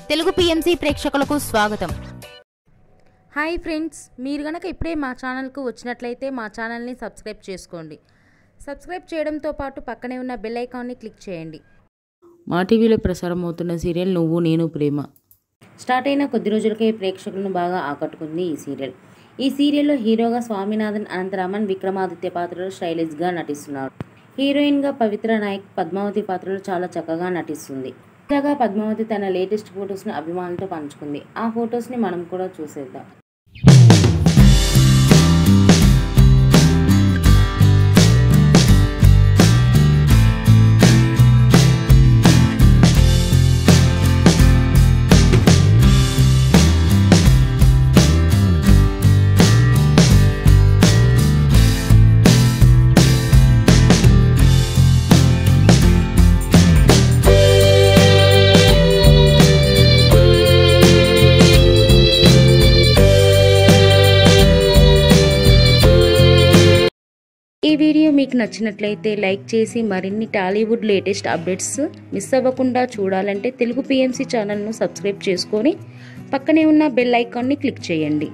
Telugu PMC ప్రేక్షకులకు స్వాగతం. Hi friends, మీరు గనక ఇప్పుడే మా ఛానల్కు వచ్చినట్లయితే మా ఛానల్ని సబ్స్క్రైబ్ చేసుకోండి. సబ్స్క్రైబ్ చేయడంతో పాటు పక్కనే ఉన్న బెల్ ఐకాన్ని క్లిక్ చేయండి. మా టీవీలో ప్రసారం అవుతున్న సీరియల్ నువ్వు నేను ప్రేమ స్టార్ట్ అయిన కొద్ది రోజులకే ప్రేక్షకులను బాగా ఆకట్టుకుంది ఈ సీరియల్. ఈ సీరియల్లో హీరోగా స్వామినాథన్ అనంతరామన్ విక్రమాదిత్య పాత్రలో స్టైలిష్గా నటిస్తున్నారు. హీరోయిన్గా పవిత్ర నాయక్ పద్మావతి పాత్రలో చాలా చక్కగా నటిస్తుంది. తాజాగా పద్మావతి తన లేటెస్ట్ ఫొటోస్ని అభిమానులతో పంచుకుంది. ఆ ఫొటోస్ని మనం కూడా చూసేద్దాం. ఈ వీడియో మీకు నచ్చినట్లయితే లైక్ చేసి మరిన్ని టాలీవుడ్ లేటెస్ట్ అప్డేట్స్ మిస్ అవ్వకుండా చూడాలంటే తెలుగు పిఎంసి ఛానల్ను సబ్స్క్రైబ్ చేసుకొని పక్కనే ఉన్న బెల్ ఐకాన్ని క్లిక్ చేయండి.